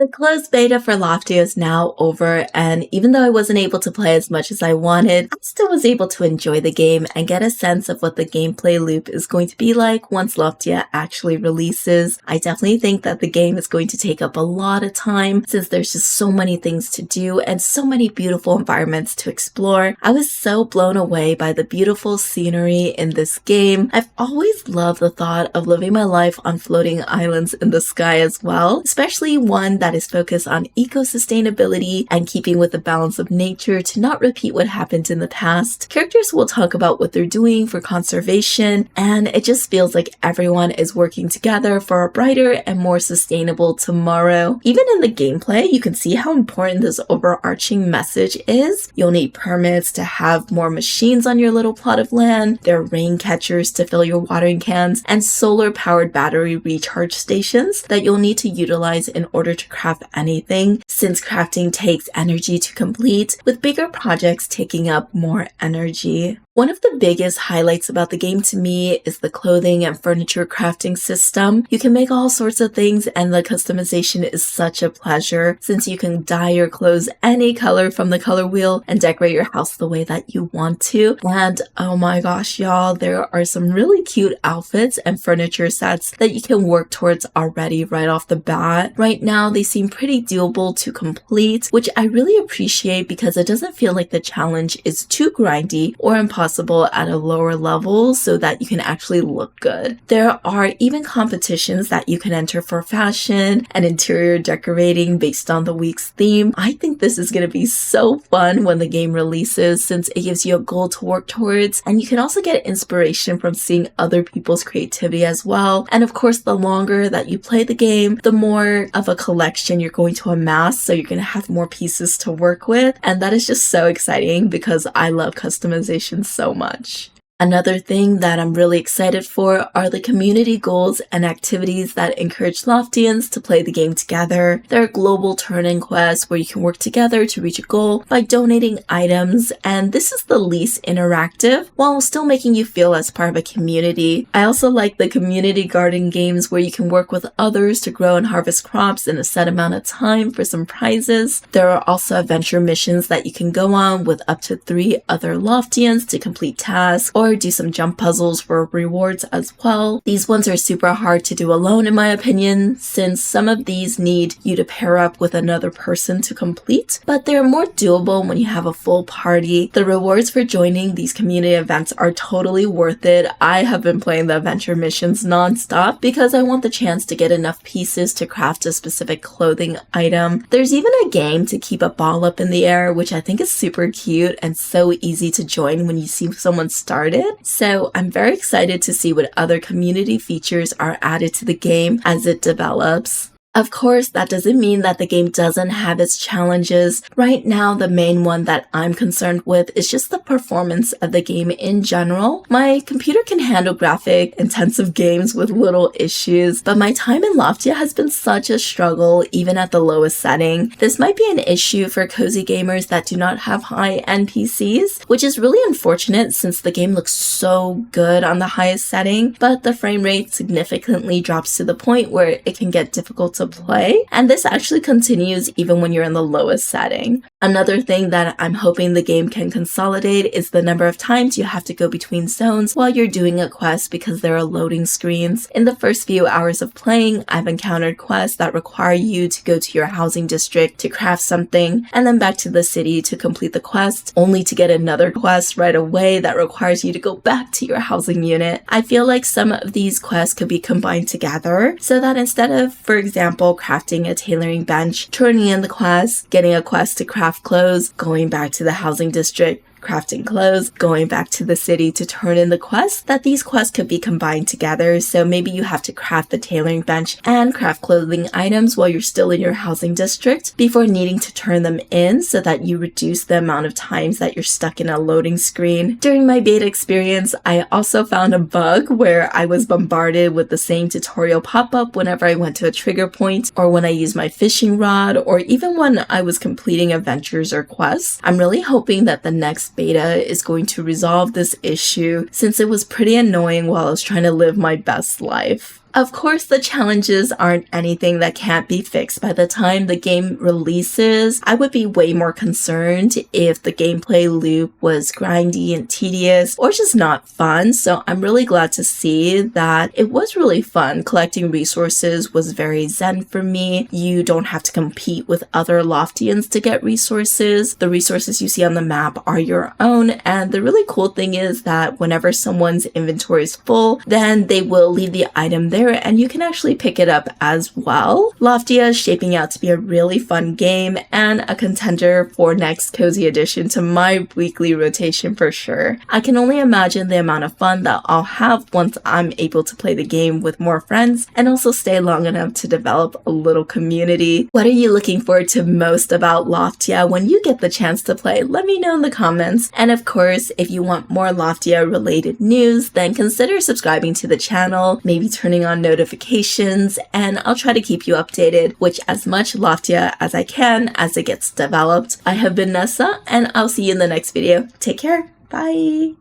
The closed beta for Loftia is now over, and even though I wasn't able to play as much as I wanted, I still was able to enjoy the game and get a sense of what the gameplay loop is going to be like once Loftia actually releases. I definitely think that the game is going to take up a lot of time since there's just so many things to do and so many beautiful environments to explore. I was so blown away by the beautiful scenery in this game. I've always loved the thought of living my life on floating islands in the sky as well, especially one that is focused on eco-sustainability and keeping with the balance of nature to not repeat what happened in the past. Characters will talk about what they're doing for conservation, and it just feels like everyone is working together for a brighter and more sustainable tomorrow. Even in the gameplay, you can see how important this overarching message is. You'll need permits to have more machines on your little plot of land, there are rain catchers to fill your watering cans, and solar-powered battery recharge stations that you'll need to utilize in order to craft anything, since crafting takes energy to complete, with bigger projects taking up more energy. One of the biggest highlights about the game to me is the clothing and furniture crafting system. You can make all sorts of things and the customization is such a pleasure since you can dye your clothes any color from the color wheel and decorate your house the way that you want to. And oh my gosh, y'all, there are some really cute outfits and furniture sets that you can work towards already right off the bat. Right now, they seem pretty doable to complete, which I really appreciate because it doesn't feel like the challenge is too grindy or impossible at a lower level so that you can actually look good. There are even competitions that you can enter for fashion and interior decorating based on the week's theme. I think this is going to be so fun when the game releases since it gives you a goal to work towards, and you can also get inspiration from seeing other people's creativity as well. And of course, the longer that you play the game, the more of a collection you're going to amass, so you're going to have more pieces to work with, and that is just so exciting because I love customization so much. Another thing that I'm really excited for are the community goals and activities that encourage Loftians to play the game together. There are global turn-in quests where you can work together to reach a goal by donating items, and this is the least interactive while still making you feel as part of a community. I also like the community garden games where you can work with others to grow and harvest crops in a set amount of time for some prizes. There are also adventure missions that you can go on with up to 3 other Loftians to complete tasks, or do some jump puzzles for rewards as well. These ones are super hard to do alone in my opinion, since some of these need you to pair up with another person to complete, but they're more doable when you have a full party. The rewards for joining these community events are totally worth it. I have been playing the adventure missions non-stop because I want the chance to get enough pieces to craft a specific clothing item. There's even a game to keep a ball up in the air, which I think is super cute and so easy to join when you see someone start it. So I'm very excited to see what other community features are added to the game as it develops. Of course, that doesn't mean that the game doesn't have its challenges. Right now, the main one that I'm concerned with is just the performance of the game in general. My computer can handle graphic-intensive games with little issues, but my time in Loftia has been such a struggle, even at the lowest setting. This might be an issue for cozy gamers that do not have high-end PCs, which is really unfortunate since the game looks so good on the highest setting, but the frame rate significantly drops to the point where it can get difficult to play, and this actually continues even when you're in the lowest setting. Another thing that I'm hoping the game can consolidate is the number of times you have to go between zones while you're doing a quest because there are loading screens. In the first few hours of playing, I've encountered quests that require you to go to your housing district to craft something and then back to the city to complete the quest, only to get another quest right away that requires you to go back to your housing unit. I feel like some of these quests could be combined together so that instead of, for example, crafting a tailoring bench, turning in the quest, getting a quest to craft clothes, going back to the housing district, crafting clothes, going back to the city to turn in the quest, that these quests could be combined together. So maybe you have to craft the tailoring bench and craft clothing items while you're still in your housing district before needing to turn them in so that you reduce the amount of times that you're stuck in a loading screen. During my beta experience, I also found a bug where I was bombarded with the same tutorial pop-up whenever I went to a trigger point or when I used my fishing rod or even when I was completing adventures or quests. I'm really hoping that the next beta is going to resolve this issue since it was pretty annoying while I was trying to live my best life. Of course, the challenges aren't anything that can't be fixed by the time the game releases. I would be way more concerned if the gameplay loop was grindy and tedious or just not fun. So I'm really glad to see that it was really fun. Collecting resources was very zen for me. You don't have to compete with other Loftians to get resources. The resources you see on the map are your own. And the really cool thing is that whenever someone's inventory is full, then they will leave the item there and you can actually pick it up as well. Loftia is shaping out to be a really fun game and a contender for next cozy addition to my weekly rotation for sure. I can only imagine the amount of fun that I'll have once I'm able to play the game with more friends and also stay long enough to develop a little community. What are you looking forward to most about Loftia when you get the chance to play? Let me know in the comments. And of course, if you want more Loftia related news, then consider subscribing to the channel, maybe turning on notifications, and I'll try to keep you updated with as much Loftia as I can as it gets developed. I have been Nessa, and I'll see you in the next video. Take care. Bye.